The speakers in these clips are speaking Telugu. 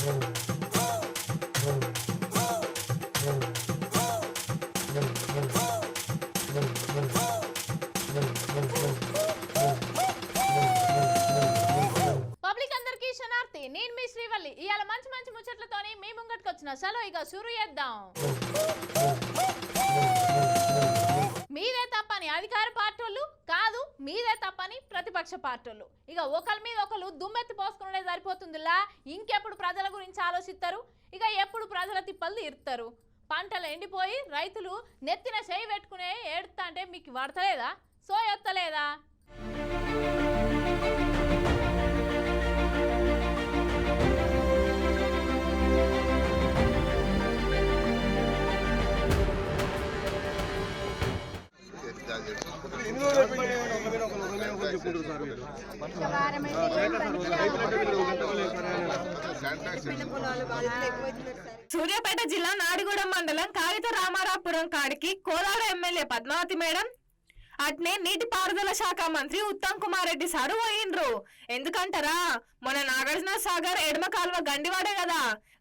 నేను మీ శ్రీవల్లి ఇయాల మంచి మంచి ముచ్చట్లతోని మీ ముంగటికి వచ్చిన చలో ఇక షురు చేద్దాం. మీదే తప్పని అధికార పార్టీలు కాదు, మీదే తప్పని ప్రతిపక్ష పార్టీలు. ఇక ఒకరి మీద ఒకరు దుమ్మెత్తి పోసుకునే సరిపోతుందిలా. ఇంకెప్పుడు ప్రజల గురించి ఆలోచిస్తారు? ఇక ఎప్పుడు ప్రజల తిప్పలు తీరుతారు? పంటలు ఎండిపోయి రైతులు నెత్తిన చేయి పెట్టుకునే ఏడుతా అంటే మీకు పడతలేదా? సోయొత్తలేదా? సూర్యాపేట జిల్లా నాడిగూడెం మండలం కాగిత రామారాపురం కాడికి కోదాడ ఎమ్మెల్యే పద్మావతి మేడం అట్నే నీటిపారుదల శాఖ మంత్రి ఉత్తమ్ కుమార్ రెడ్డి సారు పోయిండ్రు. ఎందుకంటారా, మన నాగార్జున సాగర్ ఎడమ కాలువ గండివాడే కదా,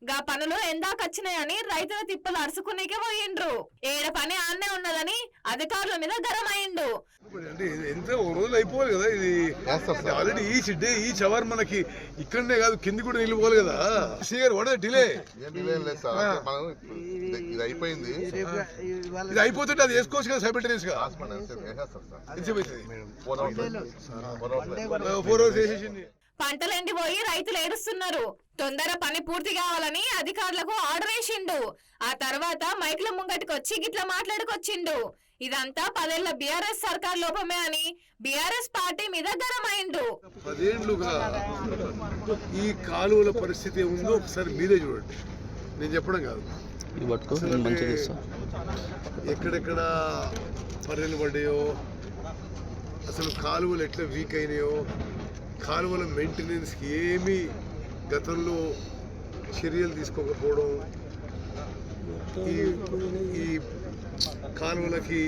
గా పనులు ఎందాకొచ్చినాయని రైతుల తిప్పలు అరుచుకునేకే పోయిండ్రు. ఏడ పని ఆన్నే ఉన్నదని అధికారుల మీద గరమైండు. అంటే ఎంత రోజులు అయిపోవాలి కదా, ఇది ఆల్రెడీ ఈ చవర్ మనకి ఇక్కడనే కాదు కింది కూడా నిలిపోవాలి కదా. డిలే ఇది అయిపోయింది, ఇది అయిపోతుంటే అది వేసుకోవచ్చు కదా సైబర్టెనియస్ గా. 4 hours వేసేసింది. పంటలు ఎండిపోయి రైతులు ఏడుస్తున్నారు. తొందర పని పూర్తి కావాలని అధికారులకు ఆర్డర్ వేసిండు. ఆ తర్వాత మైకుల ముంగటికి వచ్చి గిట్లా మాట్లాడుకొచ్చిండు. ఇదంతా 10 ఏళ్ల బీఆర్ఎస్ సర్కార్ లోపమే అని బీఆర్ఎస్ పార్టీ మీద గరమైండు. 10 ఏళ్లుగా ఈ కాలువల పరిస్థితి ఉందో ఒకసారి మీరే చూడండి, నేను చెప్పడం కాదు. ఎక్కడెక్కడ పర్రెలు పడ్డాయో, అసలు కాలువలు ఎట్లా వీక్ అయినాయో, కాలువల మెయింటెనెన్స్కి ఏమీ గతంలో చర్యలు తీసుకోకపోవడం, ఈ కాలువలకి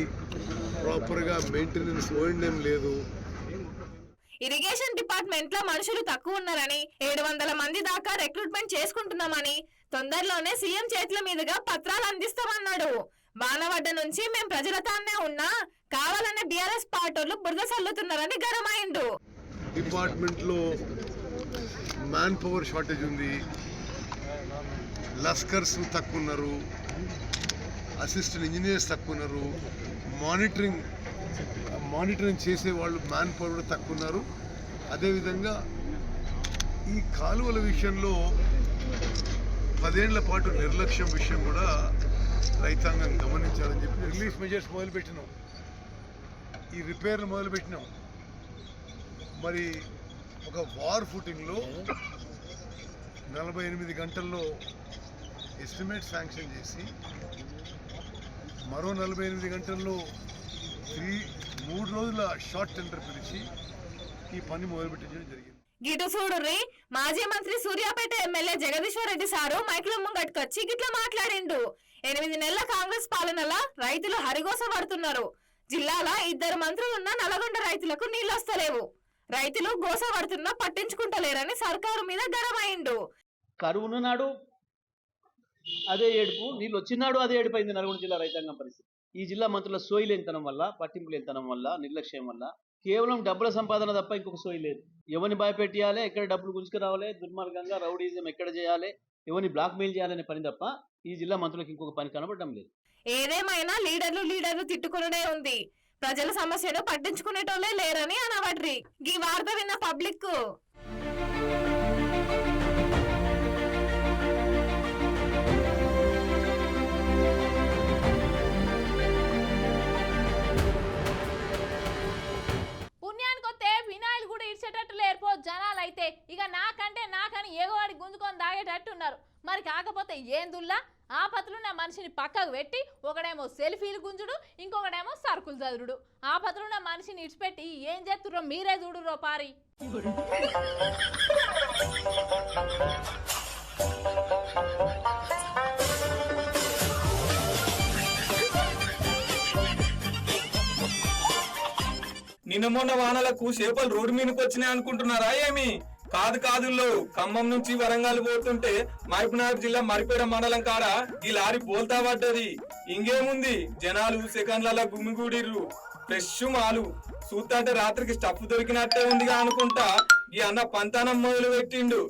ప్రాపర్గా మెయింటెనెన్స్ ఓఎండ్ఎం లేదు. ఇరిగేషన్ డిపార్ట్మెంట్ లో మనుషులు తక్కువ ఉన్నారని 700 మంది దాకా రిక్రూట్మెంట్ చేసుకుంటున్నామని తొందరలోనే సీఎం చేతుల మీదుగా పత్రాలు అందిస్తామన్నాడు. వానవడ్డ నుంచి మేం ప్రజలతానే ఉన్నా కావాలనే బీఆర్ఎస్ పార్టీలు బురద చల్లుతున్నారని గరమైండు. డిపార్ట్మెంట్ లో మ్యాన్ పవర్ షార్టేజ్ ఉంది, లస్కర్స్ తక్కువ ఉన్నారు, అసిస్టెంట్ ఇంజనీర్స్ తక్కువ ఉన్నారు, మానిటరింగ్ చేసే వాళ్ళు మ్యాన్ పవర్ కూడా తక్కువ ఉన్నారు. అదేవిధంగా ఈ కాలువల విషయంలో 10 ఏళ్ల పాటు నిర్లక్ష్యం విషయం కూడా రైతాంగం గమనించాలని చెప్పి రిలీఫ్ మెజర్స్ మొదలుపెట్టినాం, ఈ రిపేర్లు మొదలుపెట్టినాం. మరి ఒక వార్ ఫుటింగ్లో 48 గంటల్లో ఎస్టిమేట్ శాంక్షన్ చేసి మరో 48 గంటల్లో 3 రోజుల షార్ట్ టెండర్ పిలిచి ఈ పని మొదలుపెట్టడం జరిగింది. గిటు చూడుర్రి, మాజీ మంత్రి సూర్యాపేట ఎమ్మెల్యే జగదీశ్వర్ రెడ్డి సారు మైకుల ముంగట్టుకొచ్చి గిట్లా మాట్లాడిండు. 8 నెలల కాంగ్రెస్ పాలనలో రైతులు హరిగోస పడుతున్నారు. జిల్లాలో 2 మంత్రులున్న నల్గొండ రైతులకు నీళ్ళు వస్తలేవు. రైతులు గోస పడుతున్నా పట్టించుకుంటలేరని సర్కారు మీద గరమైండు. కరువును నాడు అదే ఏడుపు, నీళ్ళు వచ్చినాడు అదే ఏడుపైంది నల్గొండ జిల్లా రైతాంగం పరిస్థితి. ఈ జిల్లా మంత్రుల సోయి లేనితనం వల్ల, పట్టింపు లేనితనం వల్ల, నిర్లక్ష్యం వల్ల కేవలం డబ్బుల సంపాదన తప్ప ఇంకొక సోయి లేదు. ఎవరిని భయపెట్టియాలి, ఎక్కడ డబ్బులు గుంజుకురావాలి, దుర్మార్గంగా రౌడీజం ఎక్కడ చేయాలి, ఎవరిని బ్లాక్ మెయిల్ చేయాలనే పని తప్ప ఈ జిల్లా మంత్రులకు ఇంకొక పని కనబడడం లేదు. ఏదేమైనా లీడర్లు తిట్టుకునే ఉంది. ప్రజల సమస్యను పట్టించుకునేటోళ్ళే లేరని అనవడ్రి. ఈ వార్త విన్న పబ్లిక్ పుణ్యానికొస్తే వినాయలు కూడా ఇచ్చేటట్టు లేరుపో జనాలైతే. ఇక నాకని ఏగోవాడి గుంజుకొని దాగేటట్టున్నారు. మరి కాకపోతే ఏందుల్లా ఆపత్రున్న మనిషిని పక్కకు పెట్టి ఒకడేమో సెల్ఫీలు గుంజుడు, ఇంకొకడేమో సరుకులు చదురుడు. ఆపత్రున్న మనిషిని ఇడిచిపెట్టి ఏం చేస్తుర్రో మీరే చూడురో పారి. నిన్న మొన్న వానలకు చేపలు రోడ్డు మీదకి వచ్చినాయి అనుకుంటున్నారా ఏమి? కాదుల్లో ఖమ్మం నుంచి వరంగల్ పోతుంటే మహబూబ్నగర్ జిల్లా మరిపేట మండలం కాడ ఈ లారీ బోల్తా పడ్డది. ఇంకేముంది, జనాలు సెకండ్లలో గుమిగూడిర్రు. ఫ్రెష్ మాలు చూస్తుంటే రాత్రికి స్టఫ్ దొరికినట్టే ఉందిగా అనుకుంటా ఈ అన్న పంతానం మొదలు పెట్టిండు.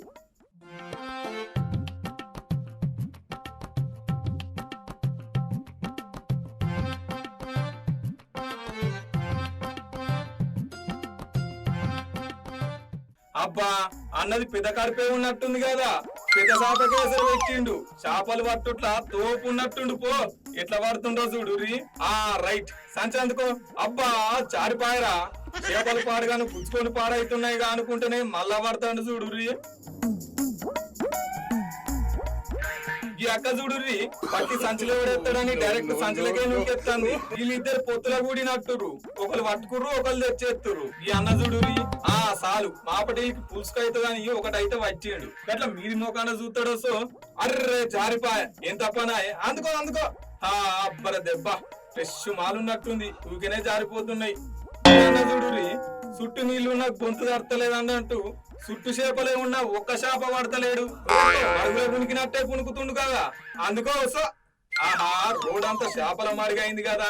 అబ్బా అన్నది పెద్ద కడిపే ఉన్నట్టుంది కదా, పెద్ద చేపకే ఎసరు పెట్టిండు. చేపలు పట్టుట్లా తోపు ఉన్నట్టుండు. పో ఎట్లా పడుతుండో చూడు. రైట్ సంచి అందుకో. అబ్బా చారిపాయరా, చేపలు పాడుగాను పుచ్చుకొని పాడైతున్నాయిగా అనుకుంటేనే మళ్ళా పడతాడు చూడు. ఈ అక్క చూడుర్రి, పట్టి సంచిలో పడేస్తాడని డైరెక్ట్ సంచిలకే నూకెత్తాంది. వీళ్ళిద్దరు పొత్తుల కూడినట్టురు, ఒకరు పట్టుకుర్రు ఒకరు తెచ్చేస్తుర్రు. ఈ అన్న చూడుర్రి, సాలు మాపటికి పులుసుకైతుందని ఒకటైతే వచ్చిండు. అట్లా మీది మోకాన చూస్తాడో. సో అర్రే జారిపాయ ఏం తప్పనాయే. అందుకో అబ్బర దెబ్బ, ఫ్రెష్ మాలున్నట్టుంది, ఊరికేనే జారిపోతున్నాయి. అన్న చూడుర్రి, చుట్టూ నీళ్లున్నా గొంతు తడతలేదన్నట్టు చుట్టు చేపలే ఉన్నా ఒక్క చేప పడతలేడు. అడుగులో పుణికినట్టే పుణుకుతుండు కదా. అందుకో రోడ్ అంతా చేపల మారిగా అయింది కదా.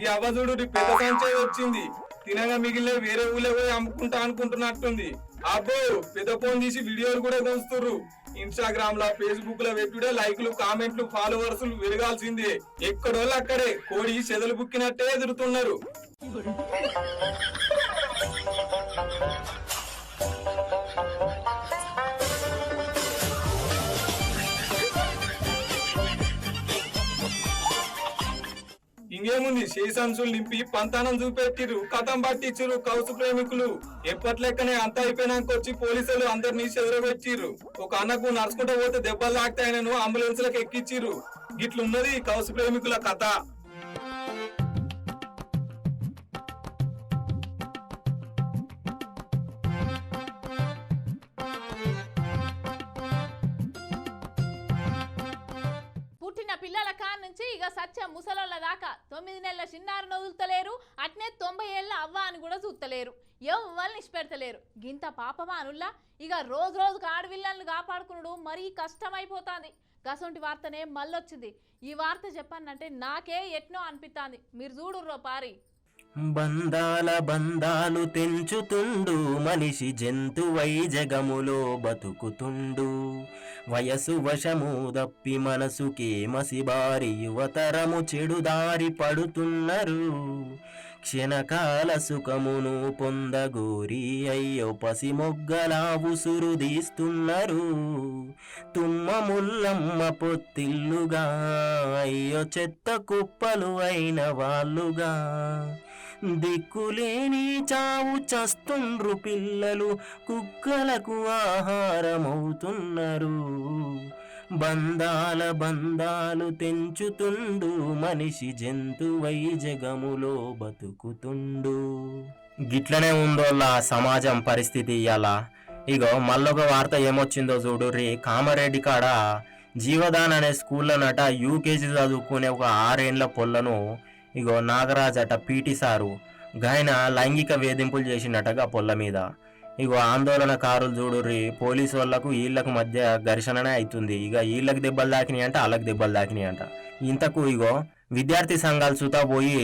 ఈ అవ్వజుడు పెద్ద సంచయం వచ్చింది. తినగా మిగిలిన వేరే ఊళ్ళో పోయి అమ్ముకుంటా అనుకుంటున్నట్టుంది. అబ్బో పెద్ద ఫోన్ తీసి వీడియోలు కూడా కొలుస్తుర్రు. ఇన్స్టాగ్రామ్ లా ఫేస్బుక్ లో పెట్టుడే లైక్లు కామెంట్లు ఫాలోవర్స్ వెరగాల్సిందే. ఎక్కడోళ్ళు అక్కడే కోడి చెదలు బుక్కినట్టే ఎదురుతున్నారు. ఇంకేముంది, శేషంశులు నింపి పంతానం చూపెట్టిరు, కథం పట్టించురు కౌసు ప్రేమికులు. ఎప్పట్లెక్కనే అంత అయిపోయినాక వచ్చి పోలీసులు అందరినీ చెదరబెట్టిర్రు. ఒక అన్నకు నడుచుకుంటూ పోతే దెబ్బలు తాకుతాయనను అంబులెన్స్ లకు ఎక్కిచ్చిర్రు. గిట్లున్నది కౌసు ప్రేమికుల కథ. పుట్టిన పిల్లల కాడ నుంచి ఇక సత్య ముసలోళ్ళ దాకా 9 నెలల చిన్నారును వదులుతలేరు, అట్నే 90 ఏళ్ళ అవ్వ అని కూడా చూస్తలేరు. ఎవరిని ఇష్టపెడతలేరు. గింత పాపమా అనుల్లా. ఇక రోజుకు ఆడవిల్లలను కాపాడుకున్నాడు మరీ కష్టమైపోతుంది. గసొంటి వార్తనే మళ్ళొచ్చింది. ఈ వార్త చెప్పానంటే నాకే ఎట్నో అనిపిస్తుంది. మీరు చూడుర్రో పారి. బంధాల బంధాలు తెంచుతుండు, మనిషి జంతువై జగములో బతుకుతుండు. వయసు వశము దప్పి మనసుకే మసిబారి యువతరము చెడుదారి పడుతున్నారు. క్షణకాల సుఖమును పొందగోరి అయ్యో పసిమొగ్గలా ఉసురుదీస్తున్నారు. తుమ్మ ముల్లమ్మ పొత్తిల్లుగా అయ్యో చెత్త కుప్పలు అయిన వాళ్ళుగా. దిక్కులేని చావు చస్తుండ్రు పిల్లలు, కుక్కలకు ఆహారమవుతున్నారు. బంధాల బంధాలు తెంచుతుండు, మనిషి జంతువై జగములో బతుకుతుండు. గిట్లనే ఉందోళ్ళ సమాజం పరిస్థితి ఇయ్యాల. ఇగో మళ్ళొక వార్త ఏమొచ్చిందో చూడుర్రి. కామారెడ్డి కాడ జీవదాన్ అనే స్కూల్లోనట యూకేజీ చదువుకునే ఒక 6 ఏళ్ల పొల్లను ఇగో నాగరాజ్ అట పీటీ సారు గాయన లైంగిక వేధింపులు చేసిండటగా పొల్ల మీద. ఇగో ఆందోళనకారులు చూడుర్రి, పోలీసు వాళ్ళకు వీళ్ళకు మధ్య ఘర్షణనే అవుతుంది. ఇక వీళ్ళకి దెబ్బలు తాకినాయి అంట, వాళ్ళకి దెబ్బలు తాకినాయి అంట. ఇంతకు ఇగో విద్యార్థి సంఘాలు సుతా పోయి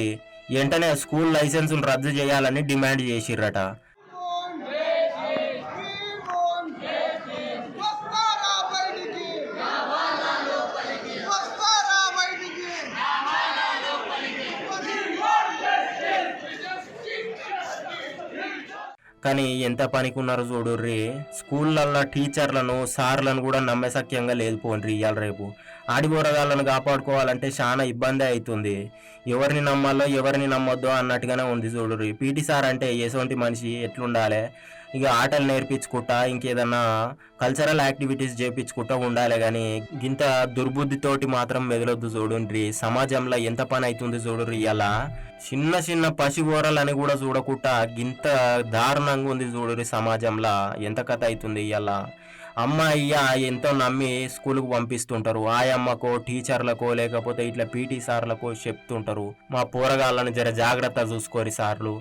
వెంటనే స్కూల్ లైసెన్సులు రద్దు చేయాలని డిమాండ్ చేసిర్రట. కానీ ఎంత పనికున్నారు చూడుర్రి. స్కూళ్ళల్లో టీచర్లను సార్లను కూడా నమ్మశక్యంగా లేదు పోండ్రి. ఇవాళ రేపు ఆడిపోరగాళ్ళను కాపాడుకోవాలంటే చాలా ఇబ్బంది అవుతుంది. ఎవరిని నమ్మాలో ఎవరిని నమ్మొద్దో అన్నట్టుగానే ఉంది చూడుర్రి. పీటీ సార్ అంటే ఎటువంటి మనిషి ఎట్లుండాలి, ఇక ఆటలు నేర్పించుకుంటా ఇంకేదన్నా కల్చరల్ యాక్టివిటీస్ చేయించుకుంటా ఉండాలి. కానీ ఇంత దుర్బుద్ధితోటి మాత్రం మెదలొద్దు చూడుండ్రి. సమాజంలో ఎంత పని అవుతుంది చూడుర్రి. ఇలా చిన్న చిన్న పసిగోరలని కూడా చూడకుండా గింత దారుణంగా ఉంది చూడుర్రి. సమాజంలో ఎంత కథ అవుతుంది ఇలా. అమ్మ అయ్య ఎంతో నమ్మి స్కూల్కు పంపిస్తుంటారు. ఆయమ్మకో టీచర్లకో లేకపోతే ఇట్లా పీటీ సార్లకో చెప్తుంటారు, మా పోరగాళ్ళని జర జాగ్రత్త చూసుకోరి సార్లు,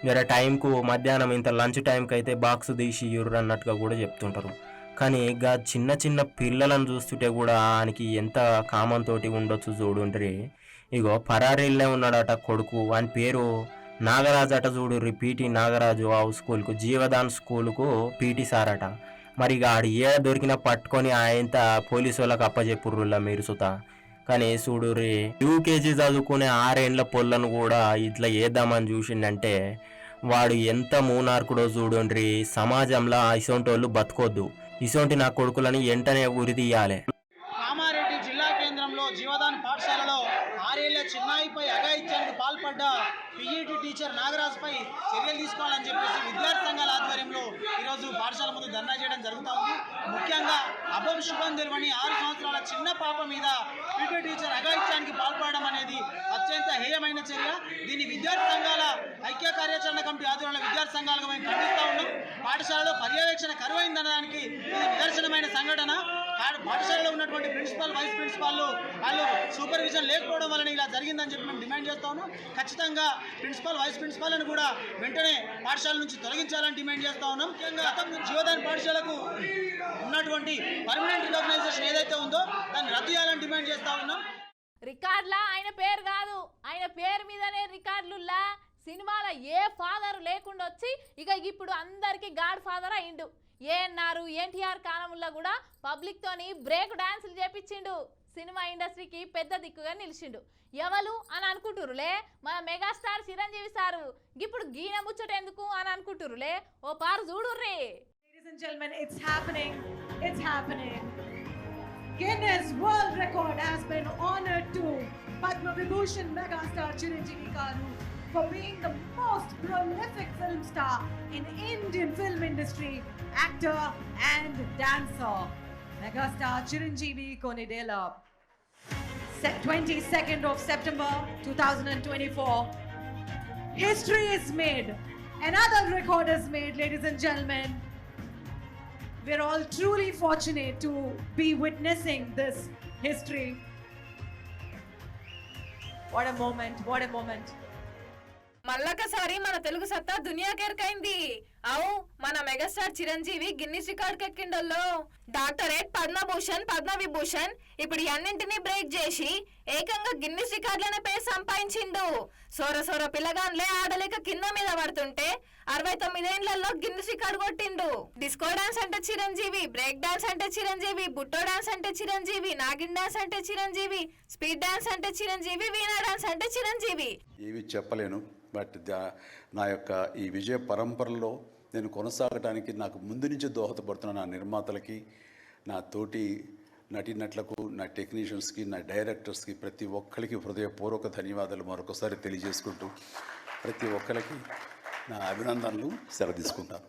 జర టైంకు మధ్యాహ్నం ఇంత లంచ్ టైంకి అయితే బాక్స్ తీసి ఇయ్యుర్రు అన్నట్టుగా కూడా చెప్తుంటారు. కానీ ఇక చిన్న చిన్న పిల్లలను చూస్తుంటే కూడా ఆయనకి ఎంత కామంతోటి ఉండొచ్చు చూడుండ్రి. ఇగో పరారీళ్ళే ఉన్నాడట కొడుకు, వాని పేరు నాగరాజు అట చూడు. పీటీ నాగరాజు ఆ స్కూల్కు జీవదాన్ స్కూల్కు పీటీ సార్ అట. మరి ఇక ఆడు ఏ దొరికినా పట్టుకొని ఆయనంత పోలీసు వాళ్ళకి అప్పచెప్పుర్రులా మీరు సుత. కానీ చూడు రే, యూకేజీ చదువుకునే 6 ఏండ్ల పొల్లను కూడా ఇట్లా వేద్దామని చూసిండంటే వాడు ఎంత మూనార్కుడో చూడండి. సమాజంలో ఇసొంటి వాళ్ళు బతకొద్దు, ఇసొంటి నా కొడుకులని వెంటనే ఉరి తీయాలి. కామారెడ్డి జిల్లా కేంద్రంలో జీవదాన్ పాఠశాలలో 6 ఏళ్ల చిన్నాయిపై అఘాయిత్యానికి పాల్పడ్డ పీఈటీ టీచర్ నాగరాజ్పై చర్యలు తీసుకోవాలని చెప్పేసి విద్యార్థి సంఘాల ఆధ్వర్యంలో ఈరోజు పాఠశాల ముందు ధర్నా చేయడం జరుగుతూ ఉంది. ముఖ్యంగా అభం శుభం తెలివని 6 సంవత్సరాల చిన్న పాప మీద పీటీ టీచర్ అఘాయిత్యానికి పాల్పడడం అనేది అత్యంత హేయమైన చర్య. దీన్ని విద్యార్థి సంఘాల ఐక్య కార్యాచరణ కమిటీ ఆధ్వర్యంలో విద్యార్థి సంఘాలుగా మేము ఖండిస్తూ ఉన్నాం. పాఠశాలలో పర్యవేక్షణ కరువైందనడానికి ఇది నిదర్శనమైన సంఘటన. పాఠశాలలో ఉన్నటువంటి ప్రిన్సిపల్, వైస్ ప్రిన్సిపాల్ వాళ్ళు సూపర్విజన్ లేకపోవడం వలన ఇలా జరిగిందని చెప్పి మేము డిమాండ్ చేస్తా ఉన్నాం. ఖచ్చితంగా ప్రిన్సిపల్, వైస్ ప్రిన్సిపాల్ను కూడా వెంటనే పాఠశాల నుంచి తొలగించాలని డిమాండ్ చేస్తా ఉన్నాం. ముఖ్యంగా జీవదాన్ పాఠశాలకు ఉన్నటువంటి పర్మనెంట్ రికగ్నైజేషన్ ఏదైతే ఉందో దాన్ని రద్దు చేయాలని డిమాండ్ చేస్తా ఉన్నాం. రికార్డులా ఆయన పేరు కాదు, ఆయన పేరు మీదనే రికార్డులులా సినిమాలో ఏ ఫాదర్ లేకుండా వచ్చి ఇక ఇప్పుడు అందరికీ గాడ్ ఫాదర్ అయిండు. ఏఎన్ఆర్, ఎన్టీఆర్ కాలంలో కూడా పబ్లిక్ తోని బ్రేక్ డాన్సులు చేపించిండు. సినిమా ఇండస్ట్రీకి పెద్ద దిక్కుగా నిలిచిండు. ఎవరు అని అనుకుంటురులే, మన మెగాస్టార్ చిరంజీవి సారు ఇప్పుడు గీన ముచ్చట ఎందుకు అని అనుకుంటురులే. ఓ పారు చూడుర్రే. Ladies and gentlemen, it's happening. It's happening. Guinness World Record has been honored to Padma Vibhushan megastar Chiranjeevi Garu for being the most prolific film star in Indian film industry, actor and dancer. Megastar Chiranjeevi Konidela. 22nd of September 2024. History is made. Another record is made, ladies and gentlemen. We're all truly fortunate to be witnessing this history. What a moment, what a moment. మళ్ళొకసారి మన తెలుగు సత్తా దునియాకెరకైంది. అవు మన మెగాస్టార్ చిరంజీవి గిన్నిస్ రికార్డ్ ఎక్కిండల్లో. డాక్టరేట్, పద్మభూషణ్, పద్మవిభూషణ్ ఇప్పుడు అన్నింటినీ బ్రేక్ చేసి ఏకంగా గిన్నిస్ రికార్డులనే పేరు సంపాదించిండు. సోర పిల్లగాన్లే ఆడలేక కింద మీద పడుతుంటే 69 ఏండ్లలో గిన్నిస్ రికార్డు కొట్టిండు. డిస్కో డాన్స్ అంటే చిరంజీవి, బ్రేక్ డాన్స్ అంటే చిరంజీవి, బుట్టో డాన్స్ అంటే చిరంజీవి, నాగిన్ డాన్స్ అంటే చిరంజీవి, స్పీడ్ డాన్స్ అంటే చిరంజీవి, వీణా డాన్స్ అంటే చిరంజీవి. ఏవి చెప్పలేను. బట్ నా యొక్క ఈ విజయ పరంపరలో నేను కొనసాగడానికి నాకు ముందు నుంచి దోహదపడుతున్న నా నిర్మాతలకి, నా తోటి నటీనటులకు, నా టెక్నీషియన్స్కి, నా డైరెక్టర్స్కి ప్రతి ఒక్కరికి హృదయపూర్వక ధన్యవాదాలు మరొకసారి తెలియజేసుకుంటూ ప్రతి ఒక్కరికి నా అభినందనలు సెలవు తీసుకుంటాను.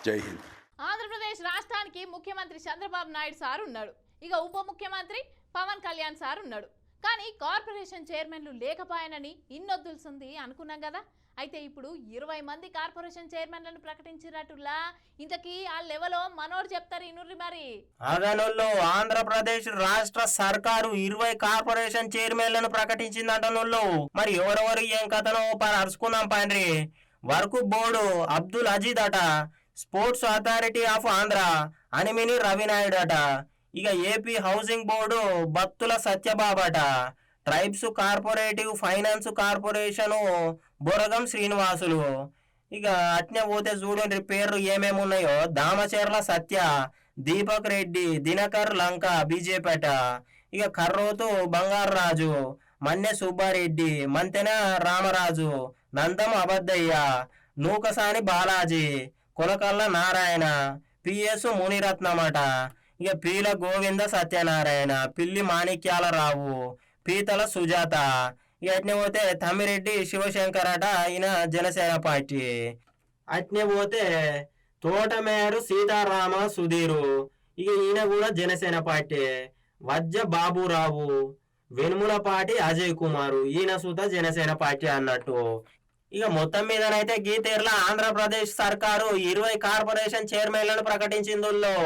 జై హింద్. ఆంధ్రప్రదేశ్ రాష్ట్రానికి ముఖ్యమంత్రి చంద్రబాబు నాయుడు సార్ ఉన్నాడు. ఇక ఉప ముఖ్యమంత్రి పవన్ కళ్యాణ్ సార్ ఉన్నాడు. కానీ కార్పొరేషన్ చైర్మన్లు లేకపోయానని ఇన్నొద్దులుస్తుంది అనుకున్నాం కదా. అయితే ఇప్పుడు 20 మంది కార్పొరేషన్ చైర్మన్లను ప్రకటించినట్టులా. ఇంతకీ ఆ లెవెల్లో మనోడు చెప్తారు ఇనుర్రి. మరి అదనోళ్ళు ఆంధ్రప్రదేశ్ రాష్ట్ర సర్కారు 20 కార్పొరేషన్ చైర్మన్లను ప్రకటించిందంటనోళ్ళు. మరి ఎవరెవరు ఏం కథనో అరుచుకుందాం పండ్రి. వర్క్ బోర్డు అబ్దుల్ అజీద్ అట, sports authority of Andhra Animini Ravi Naidu అట, ఇక ఏపీ హౌసింగ్ బోర్డు బత్తుల సత్యబాబట, tribes cooperative finance corporation Boragam Srinivasulu. ఇక అట్నే పోతే చూడండి పేర్లు ఏమేమి ఉన్నాయో. దామచర్ల సత్య, దీపక్ రెడ్డి, దినకర్ లంక బీజేపీట, ఇక కర్రోతు బంగారరాజు, మన్నె సుబ్బారెడ్డి, మంతెన రామరాజు, నందం అబద్దయ్య, నూకసాని బాలాజీ, కొనకల్ల నారాయణ, పిఎస్ మునిరత్నమట, ఇక పీల గోవింద సత్యనారాయణ, పిల్లి మాణిక్యాలరావు, పీతల సుజాత. ఇక అట్నే పోతే తమ్మిరెడ్డి శివశంకర్ అట, ఈయన జనసేన పార్టీ. అట్నే పోతే తోటమేరు సీతారామ సుధీరు, ఇక ఈయన కూడా జనసేన పార్టీ. వజ్జ బాబురావు, వెనుములపాటి అజయ్ కుమారు, ఈయన సుత జనసేన పార్టీ అన్నట్టు. ఇక మొత్తం మీదనైతే గీతేర్ల ఆంధ్రప్రదేశ్ సర్కారు 20 కార్పొరేషన్ చైర్మన్లను ప్రకటించిందుల్లో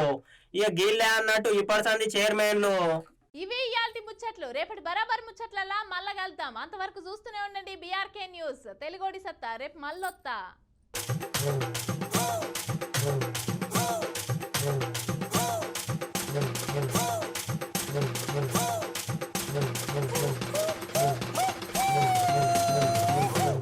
ఇక గీళ్ళే అన్నట్టు ఇప్పటిసంది చైర్మన్లు. ఇవి ఇయాల్టి ముచ్చట్లు. రేపటి బరాబర్ ముచ్చట్లలా మళ్ళా కలుద్దాం. అంతవరకు చూస్తూనే ఉండండి బీఆర్కే న్యూస్. తెలుగోడి సత్తా రేపు మళ్ళొత్తా.